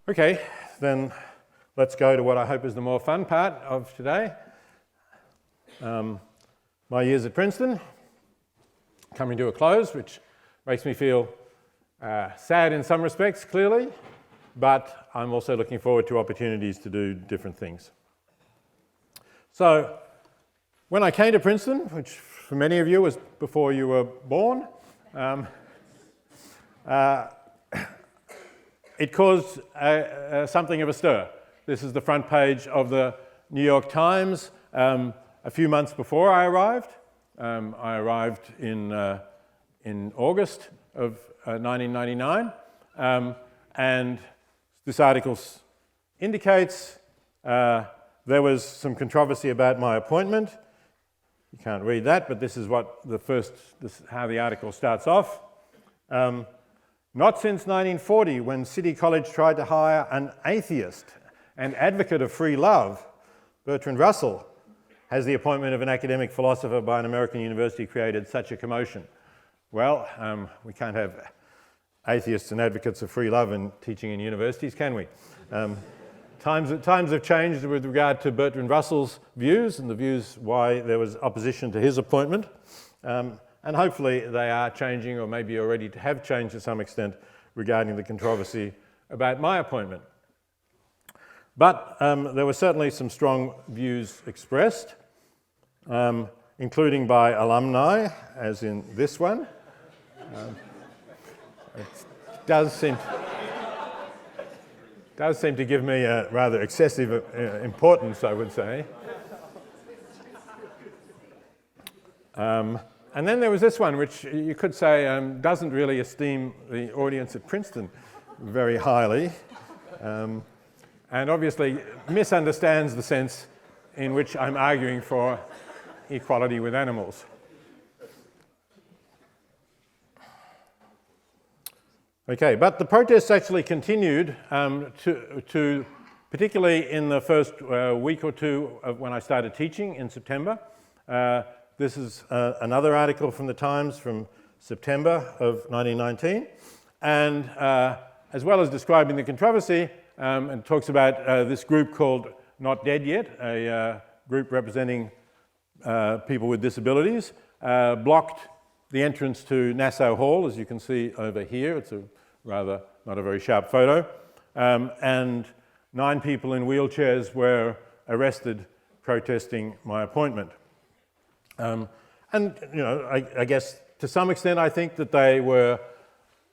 Okay, then let's go to what I hope is the more fun part of today. My years at Princeton coming to a close, which makes me feel sad in some respects, clearly, but I'm also looking forward to opportunities to do different things. So, when I came to Princeton, which for many of you was before you were born, it caused something of a stir. This is the front page of the New York Times a few months before I arrived. I arrived in August of 1999, and this article indicates there was some controversy about my appointment. You can't read that, but this is what how the article starts off. Not since 1940, when City College tried to hire an atheist and advocate of free love, Bertrand Russell, has the appointment of an academic philosopher by an American university created such a commotion. Well, we can't have atheists and advocates of free love in teaching in universities, can we? Times have changed with regard to Bertrand Russell's views and the views why there was opposition to his appointment. And hopefully they are changing, or maybe already have changed to some extent, regarding the controversy about my appointment. But there were certainly some strong views expressed, including by alumni, as in this one. It does seem to give me a rather excessive importance, I would say. And then there was this one, which you could say doesn't really esteem the audience at Princeton very highly, and obviously misunderstands the sense in which I'm arguing for equality with animals. Okay, but the protests actually continued to particularly in the first week or two of when I started teaching in September. This is another article from the Times from September of 1919, and as well as describing the controversy, and talks about this group called Not Dead Yet, a group representing people with disabilities, blocked the entrance to Nassau Hall, as you can see over here. It's not a very sharp photo, and 9 people in wheelchairs were arrested protesting my appointment. And you know, I guess to some extent, I think that they were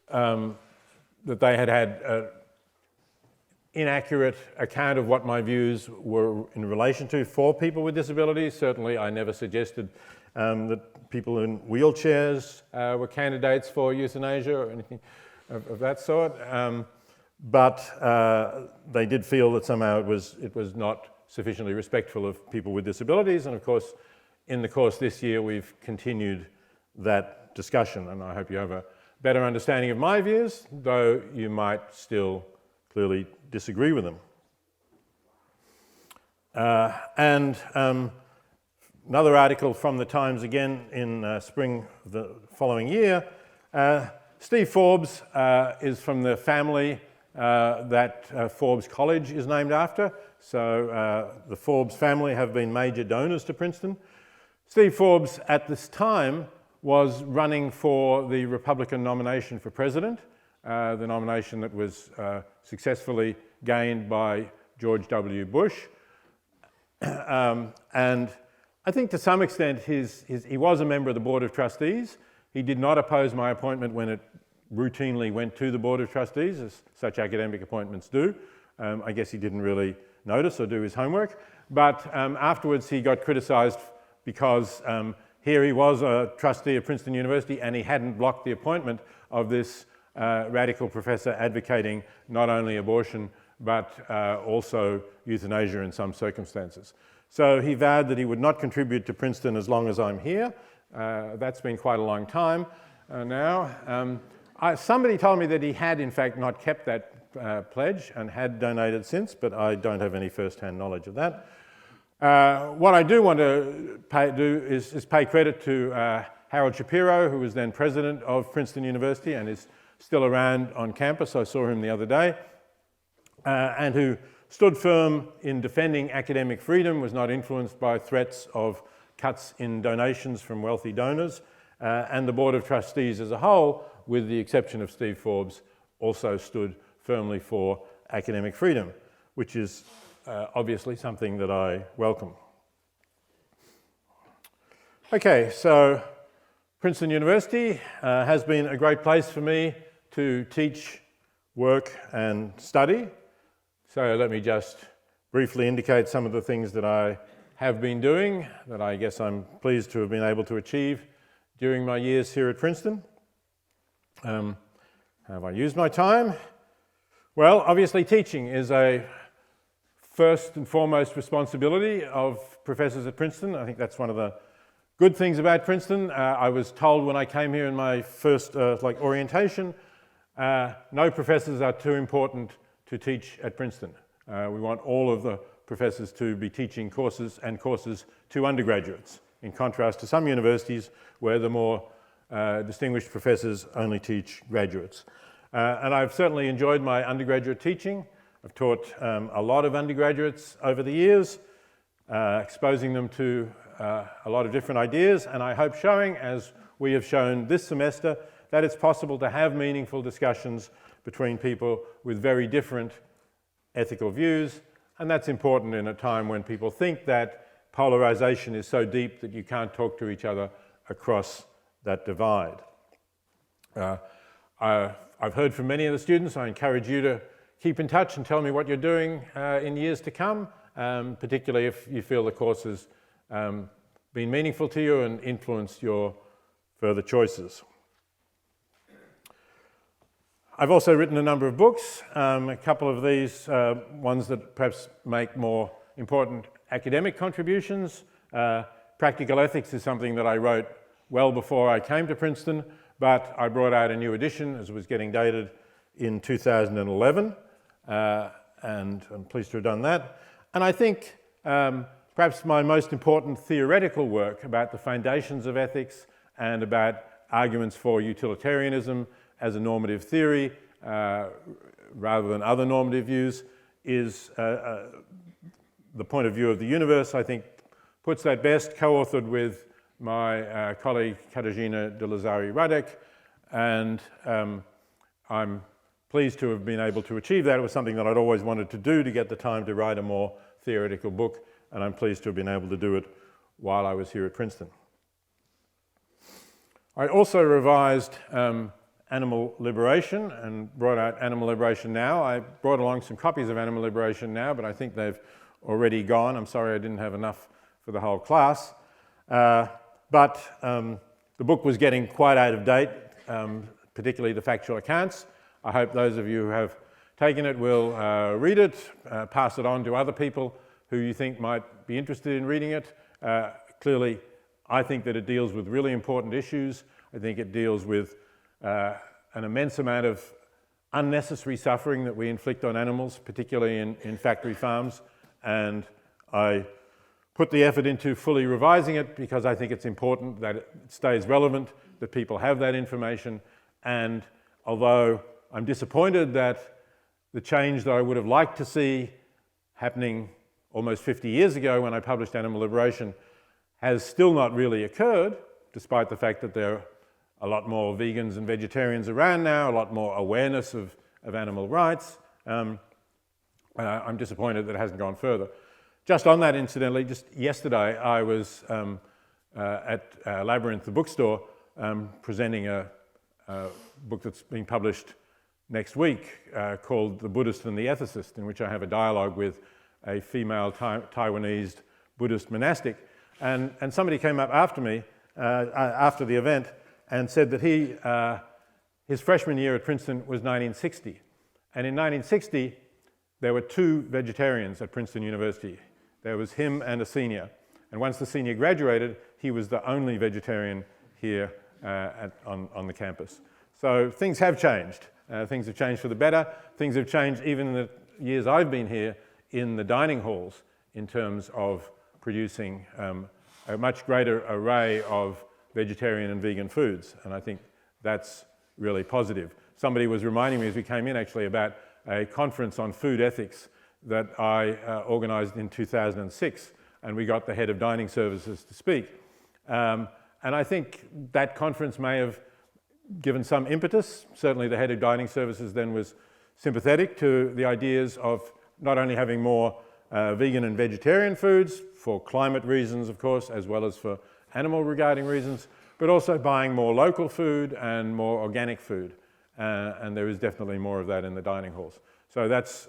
that they had inaccurate account of what my views were in relation to for people with disabilities. Certainly, I never suggested that people in wheelchairs were candidates for euthanasia or anything of that sort. But they did feel that somehow it was not sufficiently respectful of people with disabilities, and of course, in the course this year, we've continued that discussion, and I hope you have a better understanding of my views, though you might still clearly disagree with them. And another article from the Times again in spring of the following year. Steve Forbes is from the family that Forbes College is named after. So the Forbes family have been major donors to Princeton. Steve Forbes, at this time, was running for the Republican nomination for president, the nomination that was successfully gained by George W. Bush. And I think to some extent he was a member of the Board of Trustees. He did not oppose my appointment when it routinely went to the Board of Trustees, as such academic appointments do. I guess he didn't really notice or do his homework. But afterwards he got criticised because here he was a trustee of Princeton University and he hadn't blocked the appointment of this radical professor advocating not only abortion but also euthanasia in some circumstances. So he vowed that he would not contribute to Princeton as long as I'm here. That's been quite a long time now. Somebody told me that he had in fact not kept that pledge and had donated since, but I don't have any first-hand knowledge of that. What I do want to do is pay credit to Harold Shapiro, who was then president of Princeton University and is still around on campus. I saw him the other day. and who stood firm in defending academic freedom, was not influenced by threats of cuts in donations from wealthy donors, and the Board of Trustees as a whole, with the exception of Steve Forbes, also stood firmly for academic freedom, which is obviously something that I welcome. Okay, so Princeton University has been a great place for me to teach, work and study. So let me just briefly indicate some of the things that I have been doing that I guess I'm pleased to have been able to achieve during my years here at Princeton. How have I used my time? Well, obviously teaching is a first and foremost responsibility of professors at Princeton. I think that's one of the good things about Princeton. I was told when I came here in my first orientation, no professors are too important to teach at Princeton. We want all of the professors to be teaching courses to undergraduates, in contrast to some universities where the more distinguished professors only teach graduates. And I've certainly enjoyed my undergraduate teaching. I've taught a lot of undergraduates over the years, exposing them to a lot of different ideas, and I hope showing, as we have shown this semester, that it's possible to have meaningful discussions between people with very different ethical views, and that's important in a time when people think that polarization is so deep that you can't talk to each other across that divide. I've heard from many of the students. I encourage you to keep in touch and tell me what you're doing in years to come, particularly if you feel the course has been meaningful to you and influenced your further choices. I've also written a number of books, a couple of these ones that perhaps make more important academic contributions. Practical Ethics is something that I wrote well before I came to Princeton, but I brought out a new edition as it was getting dated in 2011, and I'm pleased to have done that. And I think perhaps my most important theoretical work about the foundations of ethics and about arguments for utilitarianism as a normative theory rather than other normative views is the point of view of the universe, I think, puts that best, co-authored with my colleague Katarzyna de Lazari-Radek, and I'm pleased to have been able to achieve that. It was something that I'd always wanted to do, to get the time to write a more theoretical book, and I'm pleased to have been able to do it while I was here at Princeton. I also revised Animal Liberation and brought out Animal Liberation Now. I brought along some copies of Animal Liberation Now, but I think they've already gone. I'm sorry I didn't have enough for the whole class. But the book was getting quite out of date, particularly the factual accounts. I hope those of you who have taken it will read it, pass it on to other people who you think might be interested in reading it. Clearly, I think that it deals with really important issues. I think it deals with an immense amount of unnecessary suffering that we inflict on animals, particularly in factory farms. And I put the effort into fully revising it because I think it's important that it stays relevant, that people have that information. And although I'm disappointed that the change that I would have liked to see happening almost 50 years ago when I published Animal Liberation has still not really occurred, despite the fact that there are a lot more vegans and vegetarians around now, a lot more awareness of animal rights. I'm disappointed that it hasn't gone further. Just on that, incidentally, just yesterday I was at Labyrinth, the bookstore, presenting a book that's being published next week called The Buddhist and the Ethicist, in which I have a dialogue with a female Taiwanese Buddhist monastic. And somebody came up after me, after the event, and said that his freshman year at Princeton was 1960. And in 1960, there were 2 vegetarians at Princeton University. There was him and a senior. And once the senior graduated, he was the only vegetarian here on the campus. So things have changed. Things have changed for the better. Things have changed even in the years I've been here in the dining halls in terms of producing a much greater array of vegetarian and vegan foods. And I think that's really positive. Somebody was reminding me as we came in actually about a conference on food ethics that I organised in 2006, and we got the head of dining services to speak. And I think that conference may have given some impetus. Certainly the head of dining services then was sympathetic to the ideas of not only having more vegan and vegetarian foods for climate reasons, of course, as well as for animal regarding reasons, but also buying more local food and more organic food. And there is definitely more of that in the dining halls. So that's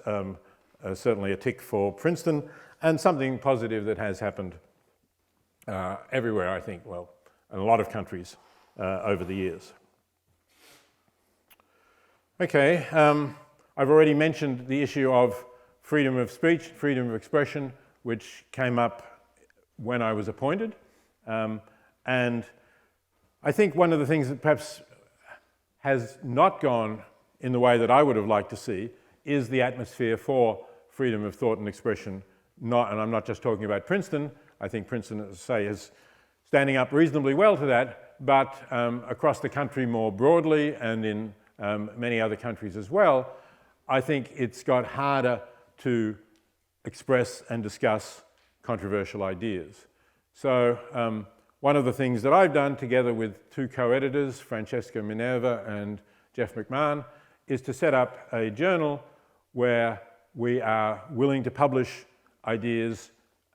certainly a tick for Princeton, and something positive that has happened everywhere, I think, well, in a lot of countries over the years. Okay, I've already mentioned the issue of freedom of speech, freedom of expression, which came up when I was appointed. And I think one of the things that perhaps has not gone in the way that I would have liked to see is the atmosphere for freedom of thought and expression. And I'm not just talking about Princeton. I think Princeton, as I say, is standing up reasonably well to that, but across the country more broadly and in many other countries as well, I think it's got harder to express and discuss controversial ideas. So one of the things that I've done together with two co-editors, Francesca Minerva and Jeff McMahon, is to set up a journal where we are willing to publish ideas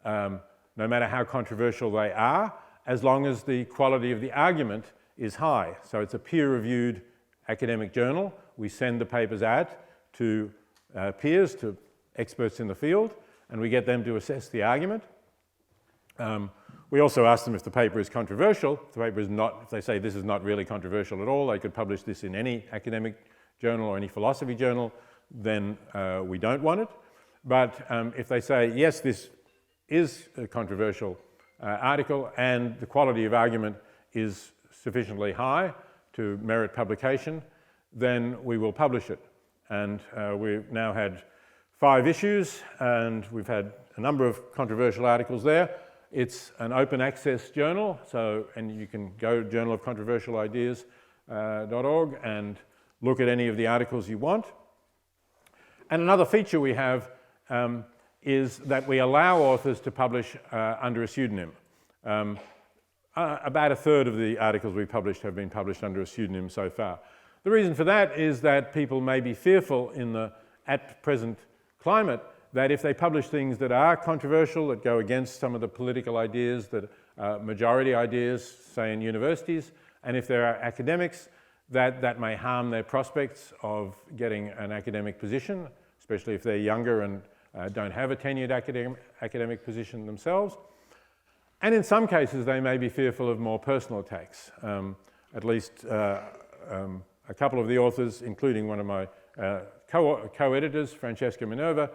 no matter how controversial they are, as long as the quality of the argument is high. So it's a peer-reviewed academic journal. We send the papers out to peers, to experts in the field, and we get them to assess the argument. We also ask them if the paper is controversial. If the paper is not, if they say this is not really controversial at all, they could publish this in any academic journal or any philosophy journal, then we don't want it. But if they say, yes, this is a controversial article and the quality of argument is sufficiently high to merit publication, then we will publish it. And we've now had 5 issues, and we've had a number of controversial articles there. It's an open access journal, and you can go to journalofcontroversialideas.org and look at any of the articles you want. And another feature we have is that we allow authors to publish under a pseudonym. About a third of the articles we published have been published under a pseudonym so far. The reason for that is that people may be fearful in the at present climate that if they publish things that are controversial, that go against some of the political ideas, that majority ideas, say in universities, and if there are academics, that may harm their prospects of getting an academic position, especially if they're younger and don't have a tenured academic position themselves. And in some cases, they may be fearful of more personal attacks. At least a couple of the authors, including one of my co-editors, Francesca Minerva,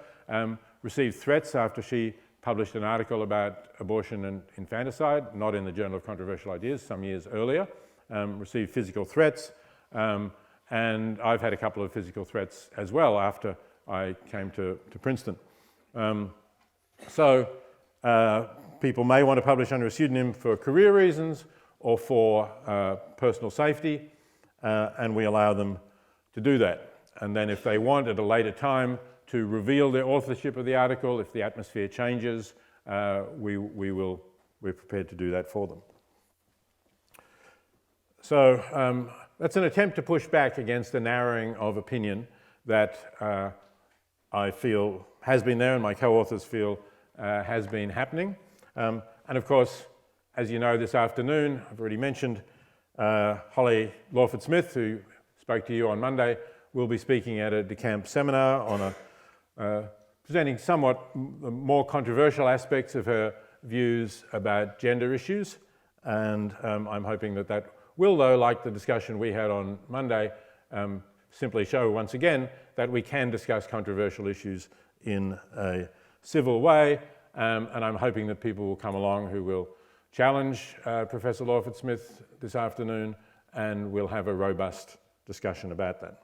received threats after she published an article about abortion and infanticide, not in the Journal of Controversial Ideas, some years earlier, received physical threats, and I've had a couple of physical threats as well after I came to Princeton. So people may want to publish under a pseudonym for career reasons or for personal safety, and we allow them to do that. And then if they want at a later time to reveal their authorship of the article, if the atmosphere changes, we're prepared to do that for them. So that's an attempt to push back against the narrowing of opinion that I feel has been there and my co-authors feel has been happening. And of course, as you know, this afternoon, I've already mentioned Holly Lawford-Smith, who spoke to you on Monday, will be speaking at a DeCamp seminar on presenting somewhat more controversial aspects of her views about gender issues. And I'm hoping that will, though, like the discussion we had on Monday, simply show once again that we can discuss controversial issues in a civil way. And I'm hoping that people will come along who will challenge Professor Lawford-Smith this afternoon, and we'll have a robust discussion about that.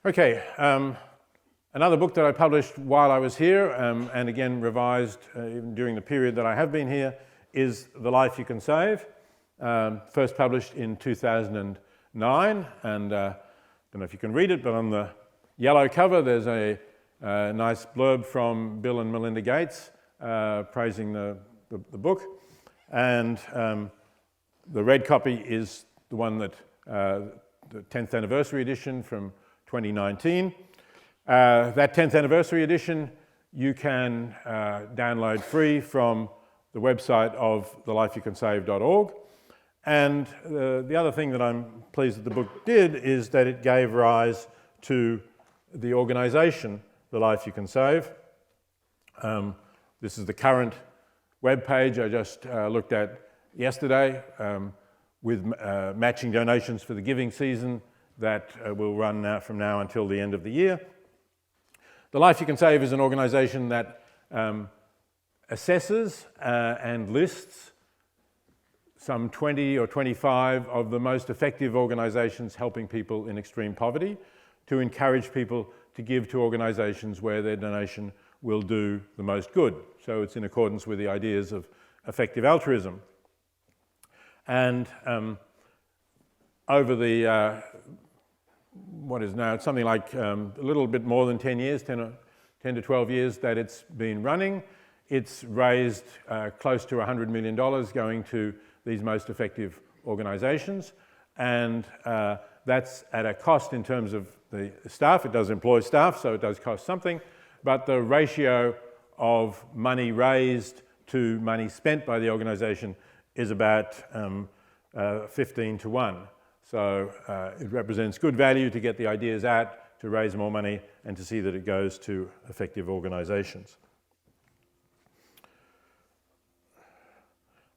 Okay, another book that I published while I was here, and again revised during the period that I have been here, is The Life You Can Save, first published in 2009, and don't know if you can read it, but on the yellow cover there's a nice blurb from Bill and Melinda Gates praising the book. And the red copy is the one that, the 10th anniversary edition from 2019. That 10th anniversary edition you can download free from the website of thelifeyoucansave.org. And the other thing that I'm pleased that the book did is that it gave rise to the organisation, The Life You Can Save. This is the current web page I just looked at yesterday with matching donations for the giving season that will run now from now until the end of the year. The Life You Can Save is an organisation that assesses and lists some 20 or 25 of the most effective organisations helping people in extreme poverty, to encourage people to give to organisations where their donation will do the most good. So it's in accordance with the ideas of effective altruism. And over the, what is now something like a little bit more than 10 years, 10 to 12 years that it's been running, it's raised close to $100 million going to these most effective organisations, and that's at a cost in terms of the staff. It does employ staff, so it does cost something, but the ratio of money raised to money spent by the organisation is about 15 to 1. So it represents good value to get the ideas out, to raise more money, and to see that it goes to effective organisations.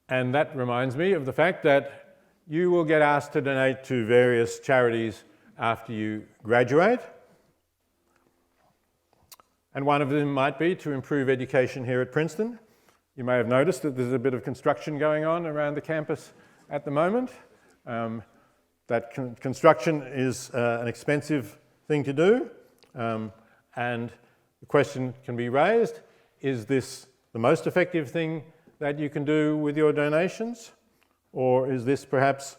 And that reminds me of the fact that you will get asked to donate to various charities after you graduate. And one of them might be to improve education here at Princeton. You may have noticed that there's a bit of construction going on around the campus at the moment. That construction is an expensive thing to do. And the question can be raised, is this the most effective thing that you can do with your donations? Or is this perhaps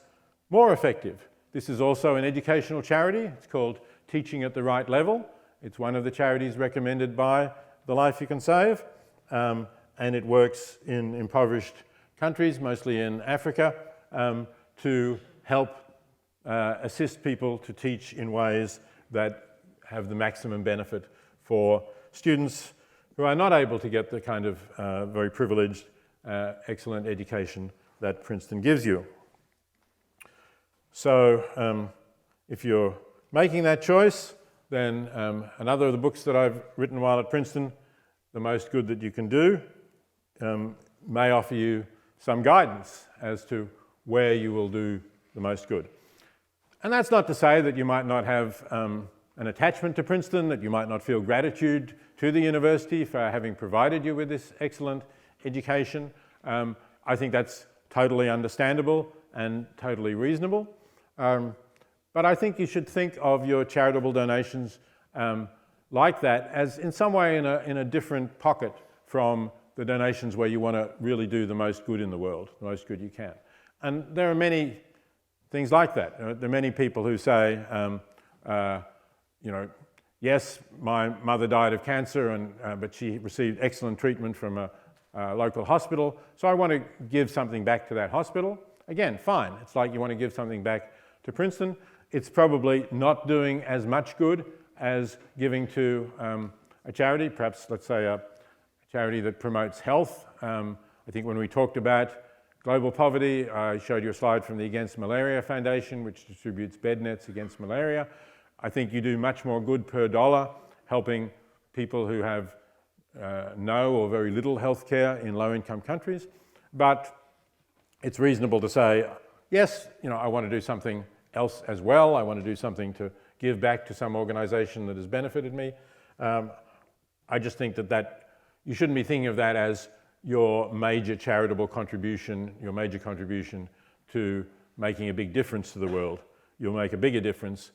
more effective? This is also an educational charity. It's called Teaching at the Right Level. It's one of the charities recommended by The Life You Can Save. And it works in impoverished countries, mostly in Africa, to help assist people to teach in ways that have the maximum benefit for students who are not able to get the kind of very privileged, excellent education that Princeton gives you. So if you're making that choice, then another of the books that I've written while at Princeton, The Most Good That You Can Do, may offer you some guidance as to where you will do the most good. And that's not to say that you might not have an attachment to Princeton, that you might not feel gratitude to the university for having provided you with this excellent education. I think that's totally understandable and totally reasonable. But I think you should think of your charitable donations like that as in some way in a different pocket from the donations where you want to really do the most good in the world, the most good you can. And there are many things like that. There are many people who say, you know, yes, my mother died of cancer, but she received excellent treatment from a local hospital, so I want to give something back to that hospital. Again, fine. It's like you want to give something back to Princeton. It's probably not doing as much good as giving to a charity, perhaps let's say a charity that promotes health. I think when we talked about global poverty, I showed you a slide from the Against Malaria Foundation, which distributes bed nets against malaria. I think you do much more good per dollar helping people who have no or very little health care in low-income countries. But it's reasonable to say, yes, you know, I want to do something else as well. I want to do something to give back to some organisation that has benefited me. I just think that you shouldn't be thinking of that as your major charitable contribution, your major contribution to making a big difference to the world. You'll make a bigger difference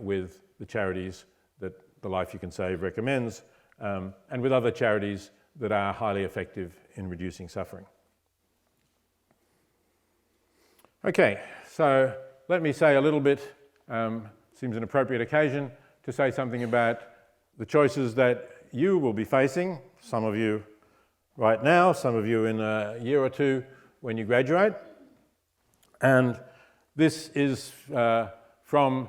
with the charities that The Life You Can Save recommends, and with other charities that are highly effective in reducing suffering. Okay, so let me say a little bit seems an appropriate occasion to say something about the choices that you will be facing, some of you right now, some of you in a year or two when you graduate. And this is from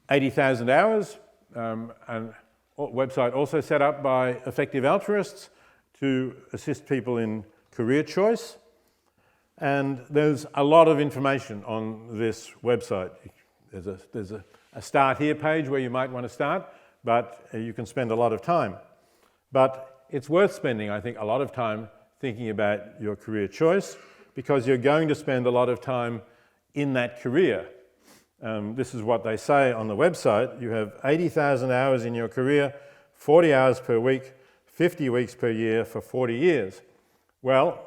80,000 Hours, a website also set up by effective altruists to assist people in career choice. And there's a lot of information on this website. There's a start here page where you might want to start, but you can spend a lot of time. But it's worth spending, I think, a lot of time thinking about your career choice, because you're going to spend a lot of time in that career. This is what they say on the website. You have 80,000 hours in your career, 40 hours per week, 50 weeks per year for 40 years. Well,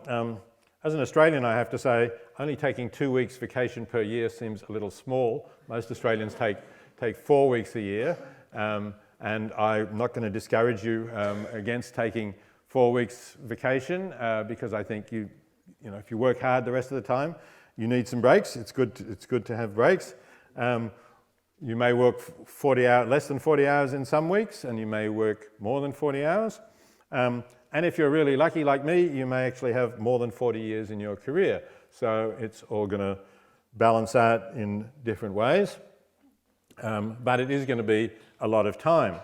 as an Australian, I have to say, only taking 2 weeks vacation per year seems a little small. Most Australians take 4 weeks a year, and I'm not going to discourage you against taking 4 weeks vacation, because I think you know, if you work hard the rest of the time, you need some breaks. It's good to have breaks. You may work less than 40 hours in some weeks, and you may work more than 40 hours. And if you're really lucky like me, you may actually have more than 40 years in your career. So it's all going to balance out in different ways. But it is going to be a lot of time.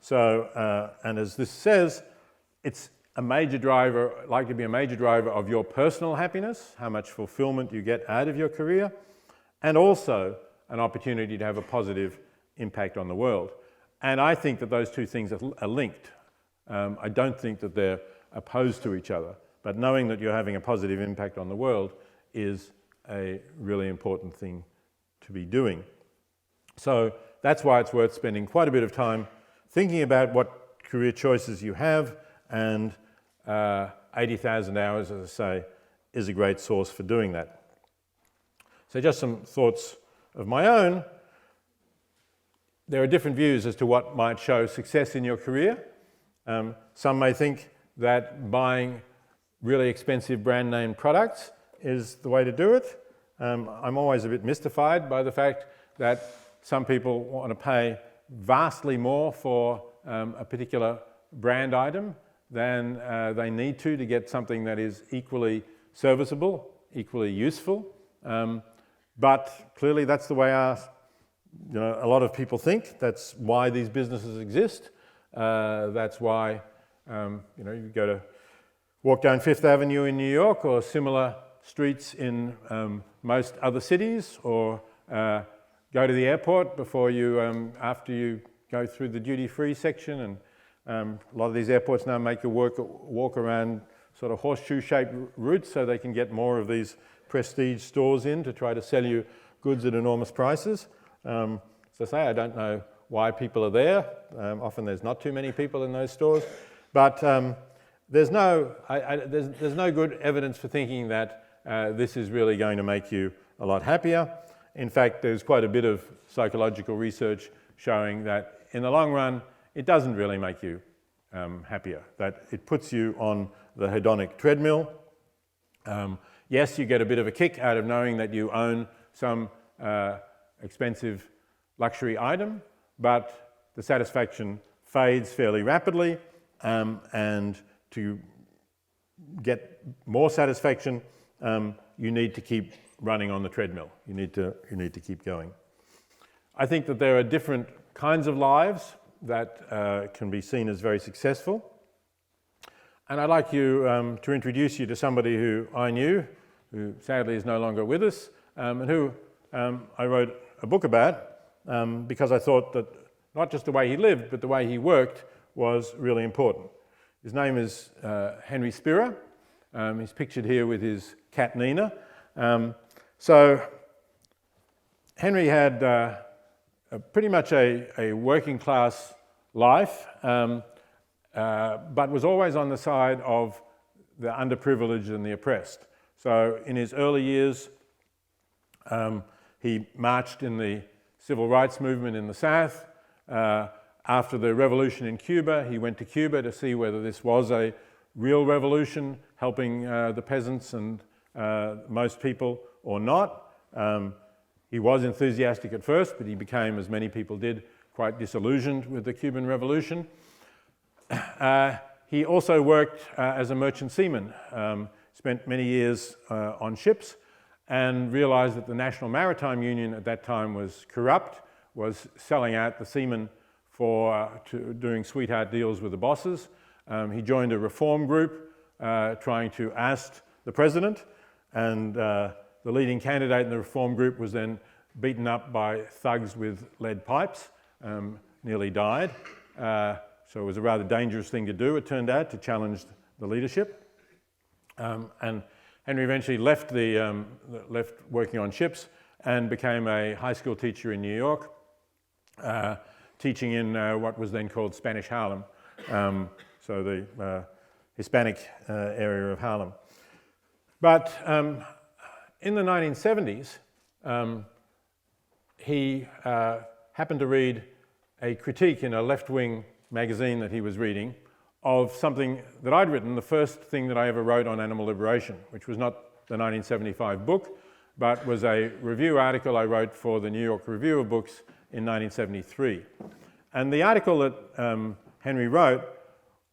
So, and as this says, it's a major driver, likely to be a major driver of your personal happiness, how much fulfillment you get out of your career, and also an opportunity to have a positive impact on the world. And I think that those two things are linked. I don't think that they're opposed to each other, but knowing that you're having a positive impact on the world is a really important thing to be doing. So that's why it's worth spending quite a bit of time thinking about what career choices you have, and 80,000 hours, as I say, is a great source for doing that. So just some thoughts of my own. There are different views as to what might show success in your career. Some may think that buying really expensive brand name products is the way to do it. I'm always a bit mystified by the fact that some people want to pay vastly more for a particular brand item than they need to get something that is equally serviceable, equally useful. But clearly that's the way a lot of people think. That's why these businesses exist. That's why you go to walk down Fifth Avenue in New York, or similar streets in most other cities, or go to the airport before you, after you go through the duty-free section. And a lot of these airports now make you walk around sort of horseshoe-shaped routes so they can get more of these prestige stores in to try to sell you goods at enormous prices. As I say, I don't know why people are there. Often there's not too many people in those stores. But there's no good evidence for thinking that this is really going to make you a lot happier. In fact, there's quite a bit of psychological research showing that in the long run, it doesn't really make you happier, that it puts you on the hedonic treadmill. Yes, you get a bit of a kick out of knowing that you own some expensive luxury item, but the satisfaction fades fairly rapidly, and to get more satisfaction, you need to keep running on the treadmill. You need to keep going. I think that there are different kinds of lives that can be seen as very successful. And I'd like to introduce you to somebody who I knew, who sadly is no longer with us, and who I wrote a book about because I thought that not just the way he lived, but the way he worked was really important. His name is Henry Spira. He's pictured here with his cat Nina. So Henry had pretty much a working class life, but was always on the side of the underprivileged and the oppressed. So in his early years, he marched in the civil rights movement in the South. After the revolution in Cuba, he went to Cuba to see whether this was a real revolution, helping the peasants and most people or not. He was enthusiastic at first, but he became, as many people did, quite disillusioned with the Cuban Revolution. He also worked as a merchant seaman, spent many years on ships, and realized that the National Maritime Union at that time was corrupt, was selling out the seamen for doing sweetheart deals with the bosses. He joined a reform group trying to oust the president, and the leading candidate in the reform group was then beaten up by thugs with lead pipes, nearly died. So it was a rather dangerous thing to do, it turned out, to challenge the leadership. And Henry eventually left working on ships and became a high school teacher in New York, teaching in what was then called Spanish Harlem, so the Hispanic area of Harlem. But in the 1970s, he happened to read a critique in a left-wing magazine that he was reading of something that I'd written, the first thing that I ever wrote on animal liberation, which was not the 1975 book, but was a review article I wrote for the New York Review of Books in 1973. And the article that Henry wrote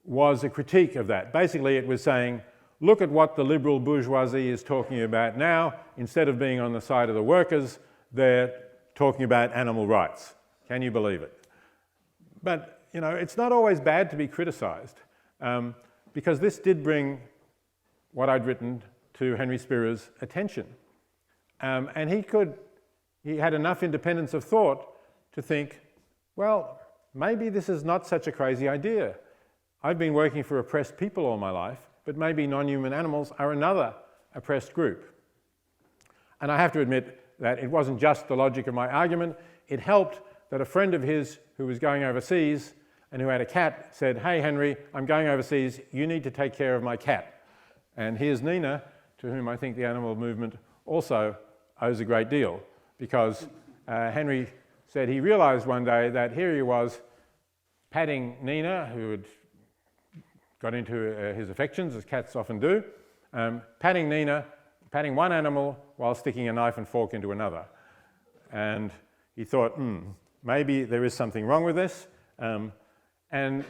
was a critique of that. Basically, it was saying, look at what the liberal bourgeoisie is talking about now. Instead of being on the side of the workers, they're talking about animal rights. Can you believe it? But you know, it's not always bad to be criticized, because this did bring what I'd written to Henry Spira's attention. And he had enough independence of thought to think, well, maybe this is not such a crazy idea. I've been working for oppressed people all my life, but maybe non-human animals are another oppressed group. And I have to admit that it wasn't just the logic of my argument. It helped that a friend of his who was going overseas and who had a cat said, hey Henry, I'm going overseas, you need to take care of my cat. And here's Nina, to whom I think the animal movement also owes a great deal, because Henry said he realized one day that here he was patting Nina, who had got into his affections, as cats often do, patting Nina, patting one animal while sticking a knife and fork into another. And he thought, maybe there is something wrong with this. And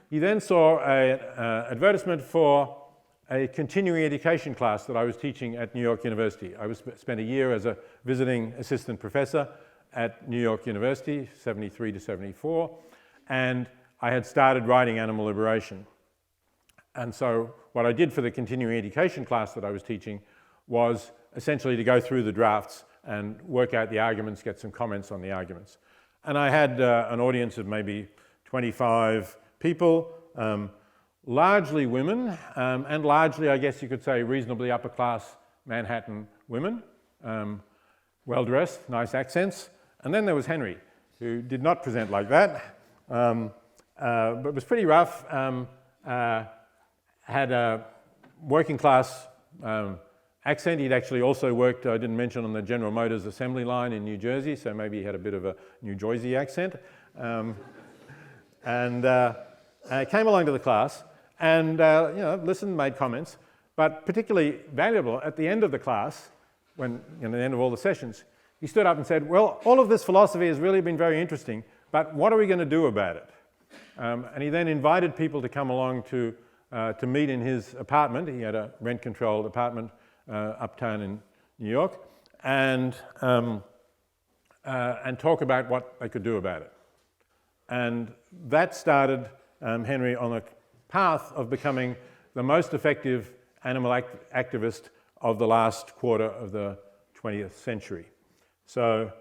he then saw an advertisement for a continuing education class that I was teaching at New York University. I spent a year as a visiting assistant professor at New York University, 73 to 74, and I had started writing animal liberation. And so what I did for the continuing education class that I was teaching was essentially to go through the drafts and work out the arguments, get some comments on the arguments. And I had an audience of maybe 25 people, largely women, and largely, I guess you could say, reasonably upper-class Manhattan women, well-dressed, nice accents. And then there was Henry, who did not present like that, but was pretty rough, had a working-class accent. He'd actually also worked, I didn't mention, on the General Motors assembly line in New Jersey, so maybe he had a bit of a New Jersey accent. And came along to the class and listened, made comments, but particularly valuable at the end of the class, when at the end of all the sessions, he stood up and said, well, all of this philosophy has really been very interesting, but what are we going to do about it? And he then invited people to come along to meet in his apartment. He had a rent-controlled apartment uptown in New York, and talk about what they could do about it. And that started Henry on a path of becoming the most effective animal activist of the last quarter of the 20th century. So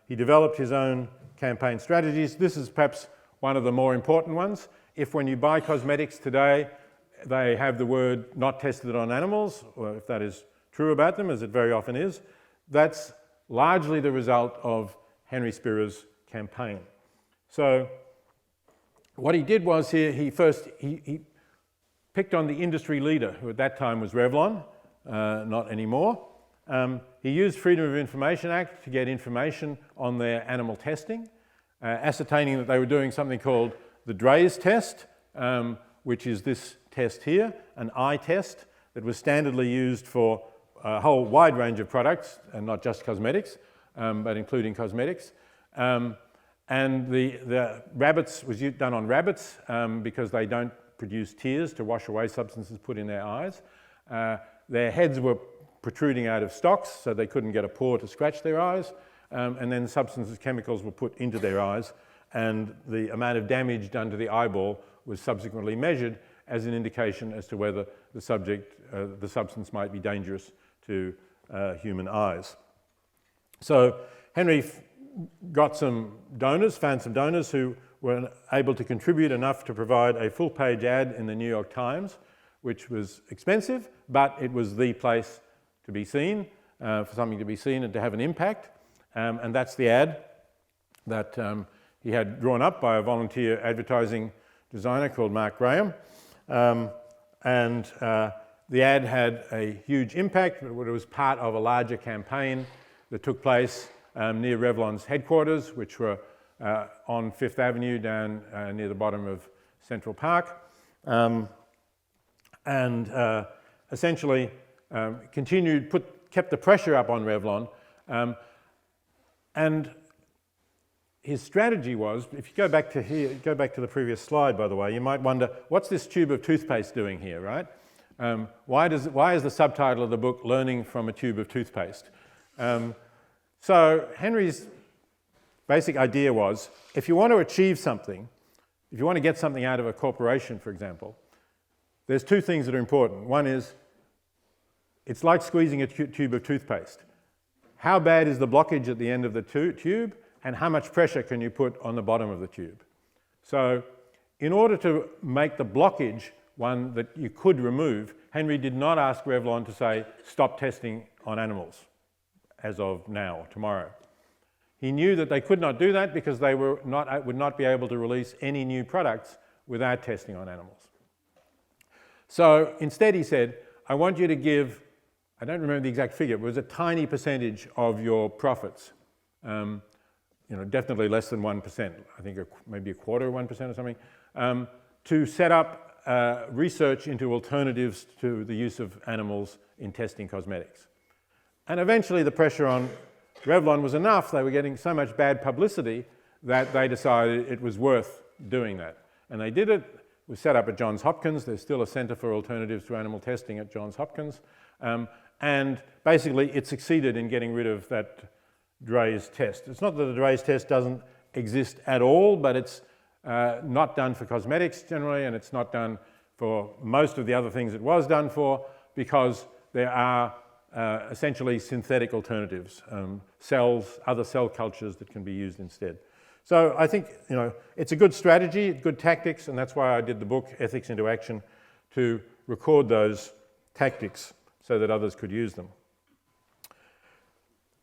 he developed his own campaign strategies. This is perhaps one of the more important ones. If when you buy cosmetics today, they have the word not tested on animals, or if that is true about them, as it very often is, that's largely the result of Henry Spira's campaign. So what he did was he picked on the industry leader, who at that time was Revlon, not anymore. He used Freedom of Information Act to get information on their animal testing, ascertaining that they were doing something called the Drey's test, which is this test here, an eye test that was standardly used for a whole wide range of products, and not just cosmetics, but including cosmetics. And the rabbits was done on rabbits because they don't produce tears to wash away substances put in their eyes. Their heads were protruding out of stocks, so they couldn't get a paw to scratch their eyes. And then substances, chemicals were put into their eyes, and the amount of damage done to the eyeball was subsequently measured as an indication as to whether the substance might be dangerous to human eyes. So Henry got some donors, found some donors who were able to contribute enough to provide a full-page ad in the New York Times, which was expensive, but it was the place to be seen, for something to be seen and to have an impact. And that's the ad that he had drawn up by a volunteer advertising designer called Mark Graham. And the ad had a huge impact, but it was part of a larger campaign that took place near Revlon's headquarters, which were on Fifth Avenue down near the bottom of Central Park. Essentially kept the pressure up on Revlon. And his strategy was, if you go back to here, go back to the previous slide, by the way, you might wonder, what's this tube of toothpaste doing here, right? Why is the subtitle of the book Learning from a Tube of Toothpaste? So Henry's basic idea was, if you want to achieve something, if you want to get something out of a corporation, for example, there's two things that are important. One is, it's like squeezing a tube of toothpaste. How bad is the blockage at the end of the tube, and how much pressure can you put on the bottom of the tube? So in order to make the blockage one that you could remove, Henry did not ask Revlon to say, stop testing on animals as of now or tomorrow. He knew that they could not do that because they would not be able to release any new products without testing on animals. So instead he said, I want you to give, I don't remember the exact figure, but it was a tiny percentage of your profits, definitely less than 1%, I think maybe a quarter of 1% or something, to set up research into alternatives to the use of animals in testing cosmetics. And eventually the pressure on Revlon was enough, they were getting so much bad publicity that they decided it was worth doing that. And they did it. It was set up at Johns Hopkins. There's still a Centre for Alternatives to Animal Testing at Johns Hopkins. And basically it succeeded in getting rid of that Drey's test. It's not that the Drey's test doesn't exist at all, but it's not done for cosmetics generally, and it's not done for most of the other things it was done for, because there are essentially synthetic alternatives, other cell cultures that can be used instead. So I think it's a good strategy, good tactics, and that's why I did the book Ethics into Action, to record those tactics so that others could use them.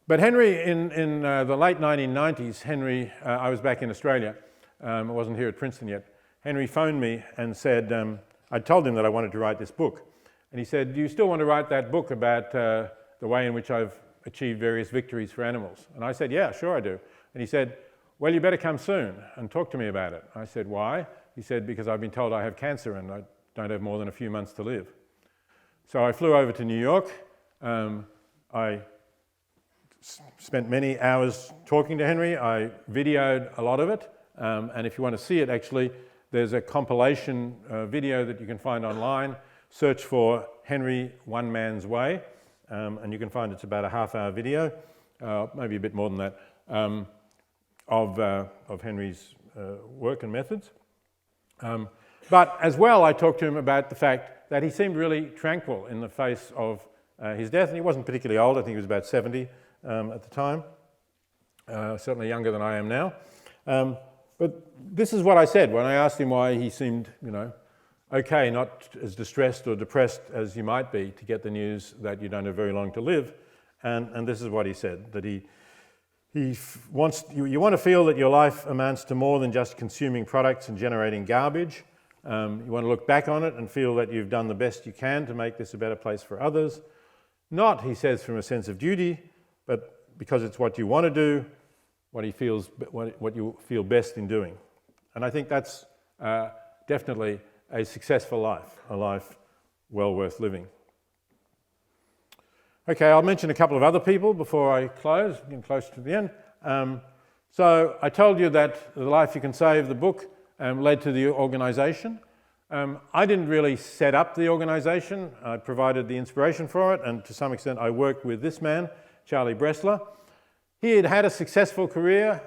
But Henry, in the late 1990s, I was back in Australia, I wasn't here at Princeton yet. Henry phoned me and said, I told him that I wanted to write this book. And he said, do you still want to write that book about the way in which I've achieved various victories for animals? And I said, yeah, sure I do. And he said, well, you better come soon and talk to me about it. I said, why? He said, because I've been told I have cancer and I don't have more than a few months to live. So I flew over to New York. I spent many hours talking to Henry. I videoed a lot of it. And if you want to see it, actually, there's a compilation video that you can find online. Search for Henry One Man's Way, and you can find it's about a half-hour video, maybe a bit more than that, of Henry's work and methods. But as well, I talked to him about the fact that he seemed really tranquil in the face of his death, and he wasn't particularly old. I think he was about 70 at the time, certainly younger than I am now. But this is what I said when I asked him why he seemed, okay, not as distressed or depressed as you might be to get the news that you don't have very long to live. And this is what he said, that you want to feel that your life amounts to more than just consuming products and generating garbage. You want to look back on it and feel that you've done the best you can to make this a better place for others. Not, he says, from a sense of duty, but because it's what you want to do, what you feel best in doing. And I think that's definitely a successful life, a life well worth living. Okay, I'll mention a couple of other people before I close, getting close to the end. So I told you that The Life You Can Save, the book, led to the organisation. I didn't really set up the organisation. I provided the inspiration for it, and to some extent I worked with this man, Charlie Bressler. He had had a successful career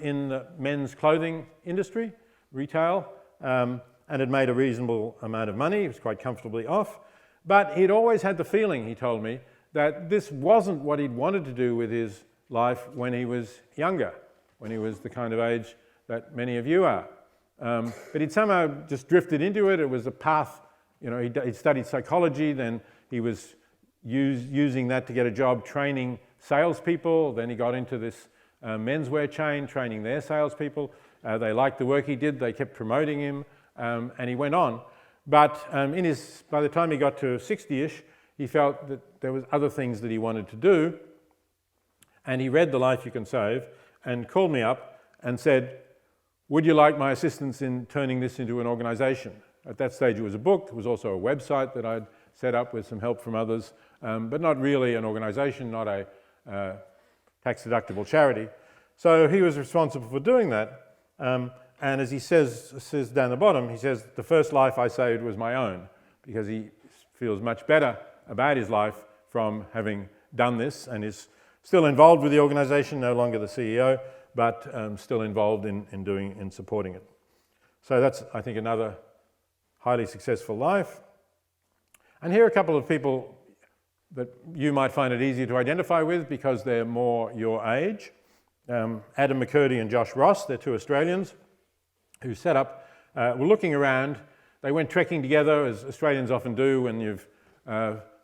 in the men's clothing industry, retail, and had made a reasonable amount of money. He was quite comfortably off. But he'd always had the feeling, he told me, that this wasn't what he'd wanted to do with his life when he was younger, when he was the kind of age that many of you are. But he'd somehow just drifted into it. It was a path, you know, he'd studied psychology, then he was using that to get a job training salespeople. Then he got into this menswear chain, training their salespeople. They liked the work he did, they kept promoting him, and he went on. But by the time he got to 60-ish, he felt that there was other things that he wanted to do, and he read The Life You Can Save and called me up and said, would you like my assistance in turning this into an organisation? At that stage it was a book, it was also a website that I'd set up with some help from others, but not really an organisation, not a tax-deductible charity. So he was responsible for doing that, and as he says down the bottom, he says, the first life I saved was my own, because he feels much better about his life from having done this, and is still involved with the organisation, no longer the CEO, but still involved in supporting it. So that's, I think, another highly successful life. And here are a couple of people that you might find it easier to identify with because they're more your age. Adam McCurdy and Josh Ross, they're two Australians who set up, were looking around. They went trekking together, as Australians often do when you've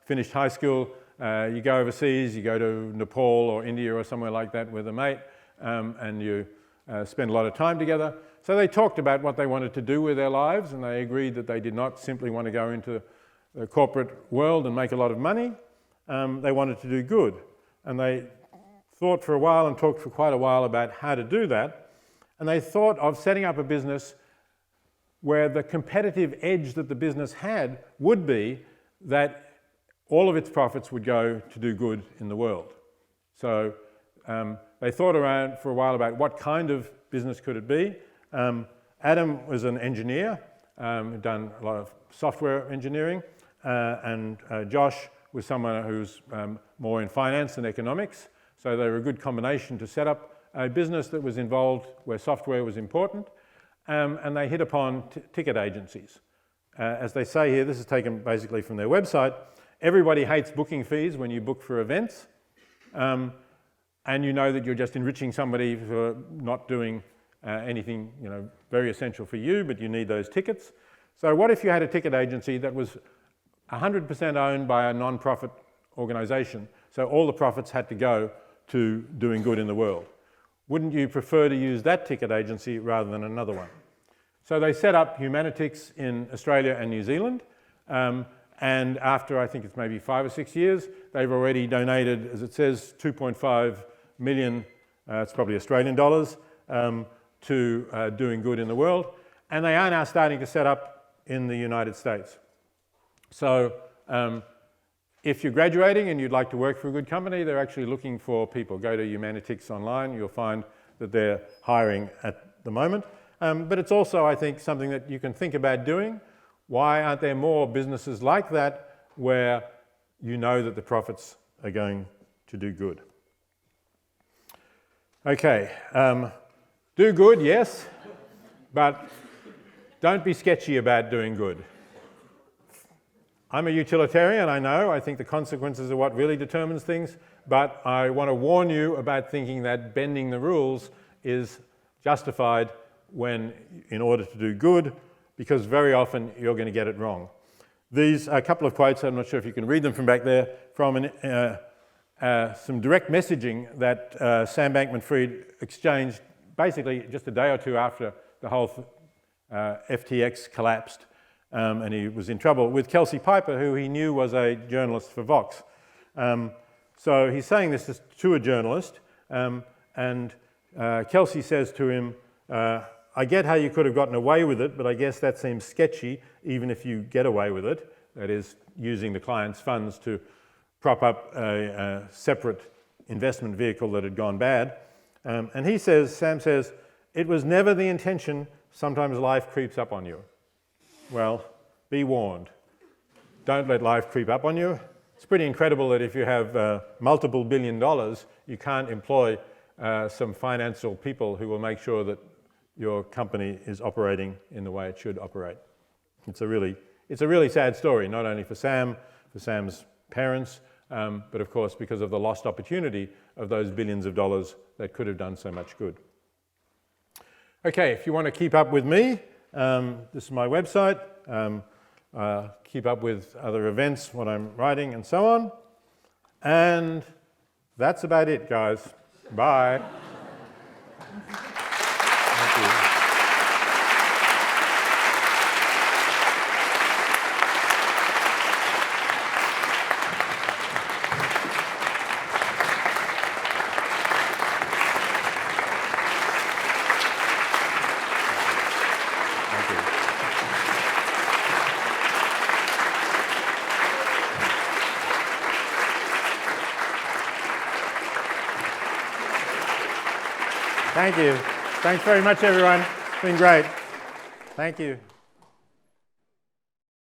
finished high school. You go overseas, you go to Nepal or India or somewhere like that with a mate, and you spend a lot of time together. So they talked about what they wanted to do with their lives, and they agreed that they did not simply want to go into the corporate world and make a lot of money. They wanted to do good. And they thought for a while and talked for quite a while about how to do that. And they thought of setting up a business where the competitive edge that the business had would be that all of its profits would go to do good in the world. So they thought around for a while about what kind of business could it be. Adam was an engineer, had done a lot of software engineering, and Josh was someone who's more in finance and economics. So they were a good combination to set up a business that was involved where software was important, and they hit upon ticket agencies. As they say here, this is taken basically from their website, everybody hates booking fees when you book for events, and you know that you're just enriching somebody for not doing anything, you know, very essential for you, but you need those tickets. So what if you had a ticket agency that was 100% owned by a non-profit organisation, so all the profits had to go to doing good in the world? Wouldn't you prefer to use that ticket agency rather than another one? So they set up Humanitix in Australia and New Zealand, and after I think it's maybe 5 or 6 years, they've already donated, as it says, 2.5 million, it's probably Australian dollars, to doing good in the world. And they are now starting to set up in the United States. So if you're graduating and you'd like to work for a good company, they're actually looking for people. Go to Humanitix online, you'll find that they're hiring at the moment. But it's also, I think, something that you can think about doing. Why aren't there more businesses like that where you know that the profits are going to do good? Okay, do good, yes, but don't be sketchy about doing good. I'm a utilitarian, I know. I think the consequences are what really determines things, but I want to warn you about thinking that bending the rules is justified in order to do good, because very often you're going to get it wrong. These are a couple of quotes, I'm not sure if you can read them from back there, from some direct messaging that Sam Bankman-Fried exchanged basically just a day or two after the whole FTX collapsed. And he was in trouble with Kelsey Piper, who he knew was a journalist for Vox. So he's saying this to a journalist, and Kelsey says to him, I get how you could have gotten away with it, but I guess that seems sketchy, even if you get away with it. That is, using the client's funds to prop up a separate investment vehicle that had gone bad. And he says, Sam says, it was never the intention, sometimes life creeps up on you. Well, be warned. Don't let life creep up on you. It's pretty incredible that if you have multiple $1 billion, you can't employ some financial people who will make sure that your company is operating in the way it should operate. It's a really sad story, not only for Sam, for Sam's parents, but of course because of the lost opportunity of those billions of dollars that could have done so much good. Okay, if you want to keep up with me, this is my website. Keep up with other events, what I'm writing, and so on. And that's about it, guys. Bye. Thank you. Thank you. Thanks very much, everyone. It's been great. Thank you.